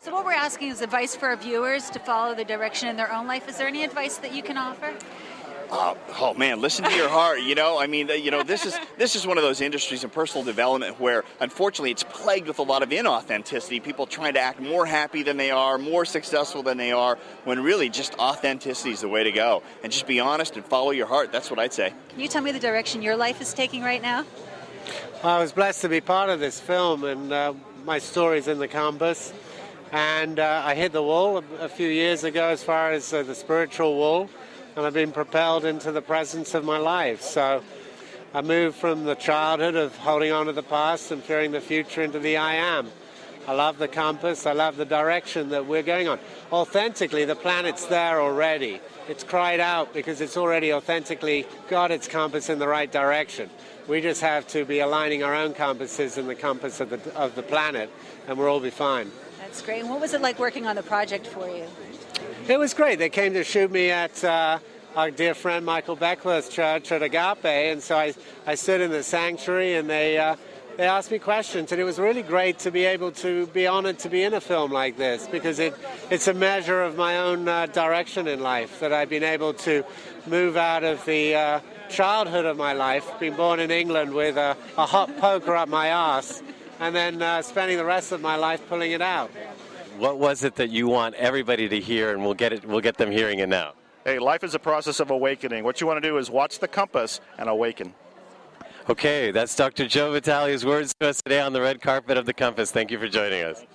So what we're asking is advice for our viewers to follow the direction in their own life. Is there any advice that you can offer? Oh man, listen to your heart. This is one of those industries in personal development where, unfortunately, it's plagued with a lot of inauthenticity. People trying to act more happy than they are, more successful than they are, when really just authenticity is the way to go. And just be honest and follow your heart. That's what I'd say. Can you tell me the direction your life is taking right now? I was blessed to be part of this film, and my story's in the compass. And I hit the wall a few years ago as far as the spiritual wall, and I've been propelled into the presence of my life. So I moved from the childhood of holding on to the past and fearing the future into the I am. I love the compass. I love the direction that we're going on. Authentically, the planet's there already. It's cried out because it's already authentically got its compass in the right direction. We just have to be aligning our own compasses and the compass of the planet, and we'll all be fine. That's great. And what was it like working on the project for you? It was great. They came to shoot me at our dear friend Michael Beckworth's church at Agape, and so I stood in the sanctuary, and they asked me questions, and it was really great to be able to be honored to be in a film like this, because it's a measure of my own direction in life, that I've been able to move out of the childhood of my life, being born in England with a hot poker up my arse, and then spending the rest of my life pulling it out. What was it that you want everybody to hear, and we'll get them hearing it now? Hey, life is a process of awakening. What you want to do is watch the compass and awaken. Okay, that's Dr. Joe Vitale's words to us today on the red carpet of the Compass. Thank you for joining us.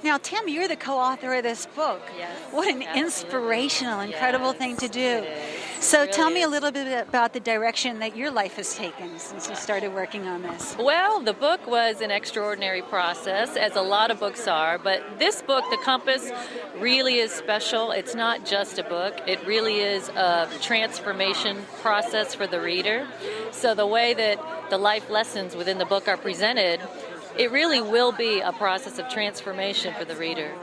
Now, Tim, you're the co-author of this book. Yes, what an absolutely. inspirational, incredible thing to do. It is. So It tell really me a is. little bit about the direction that your life has taken since you started working on this. Well, the book was an extraordinary process, as a lot of books are, but this book, The Compass, really is special. It's not just a book. It really is a transformation process for the reader. So the way that the life lessons within the book are presented, it really will be a process of transformation for the reader.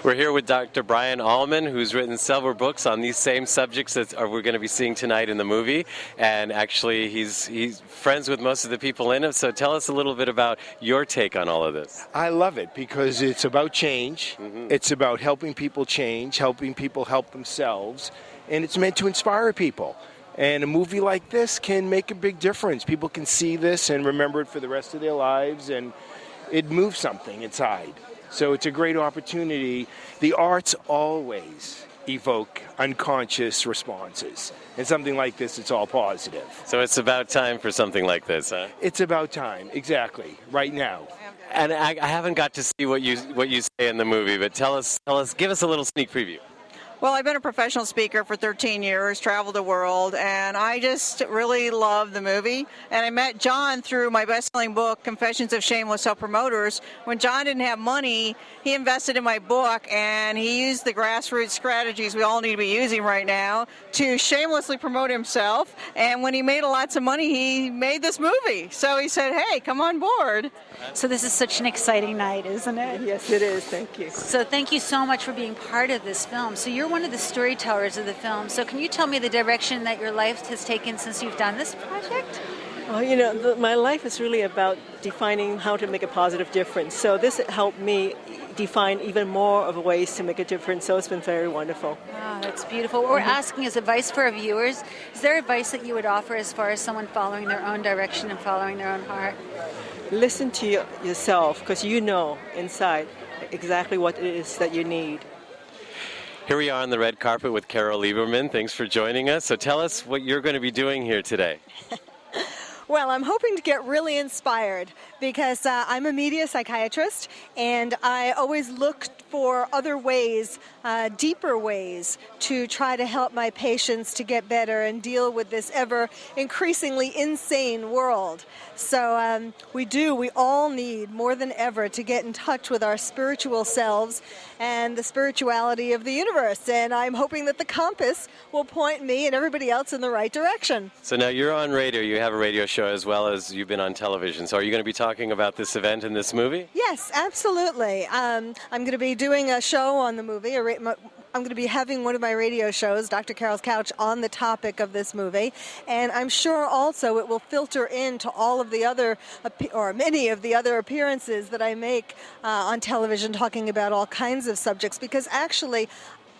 We're here with Dr. Brian Allman, who's written several books on these same subjects that we're going to be seeing tonight in the movie. And actually, he's friends with most of the people in it. So tell us a little bit about your take on all of this. I love it because it's about change. It's about helping people change, helping people help themselves. And it's meant to inspire people. And a movie like this can make a big difference. People can see this and remember it for the rest of their lives, and it moves something inside. So it's a great opportunity. The arts always evoke unconscious responses. And something like this, it's all positive. So it's about time for something like this, huh? It's about time, exactly, right now. And I haven't got to see what you say in the movie, but tell us, give us a little sneak preview. Well, I've been a professional speaker for 13 years, traveled the world, and I just really love the movie. And I met John through my best-selling book, Confessions of Shameless Self-Promoters. When John didn't have money, he invested in my book, and he used the grassroots strategies we all need to be using right now to shamelessly promote himself. And when he made lots of money, he made this movie. So he said, hey, come on board. So this is such an exciting night, isn't it? Yes, it is. Thank you. So thank you so much for being part of this film. So you're one of the storytellers of the film. So can you tell me the direction that your life has taken since you've done this project? Well, my life is really about defining how to make a positive difference. So this helped me define even more of ways to make a difference. So it's been very wonderful. Wow, that's beautiful. What we're asking is advice for our viewers. Is there advice that you would offer as far as someone following their own direction and following their own heart? Listen to yourself, because you know inside exactly what it is that you need. Here we are on the red carpet with Carol Lieberman. Thanks for joining us. So tell us what you're going to be doing here today. Well, I'm hoping to get really inspired because I'm a media psychiatrist, and I always look for other ways, deeper ways, to try to help my patients to get better and deal with this ever increasingly insane world. So we all need more than ever to get in touch with our spiritual selves and the spirituality of the universe. And I'm hoping that the compass will point me and everybody else in the right direction. So now you're on radio. You have a radio show as well as you've been on television. So are you going to be talking about this event in this movie? Yes, absolutely. I'm going to be doing a show on the movie, I'm going to be having one of my radio shows, Dr. Carol's Couch, on the topic of this movie. And I'm sure also it will filter into all of the other, or many of the other appearances that I make on television talking about all kinds of subjects, because actually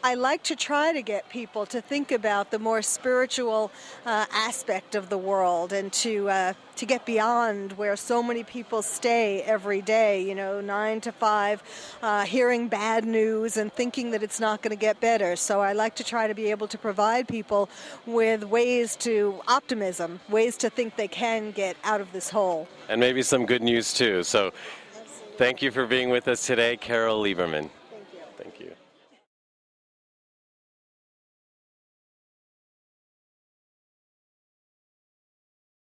I like to try to get people to think about the more spiritual aspect of the world, and to get beyond where so many people stay every day, 9 to 5, hearing bad news and thinking that it's not going to get better. So I like to try to be able to provide people with ways to optimism, ways to think they can get out of this hole. And maybe some good news too. So thank you for being with us today, Carol Lieberman.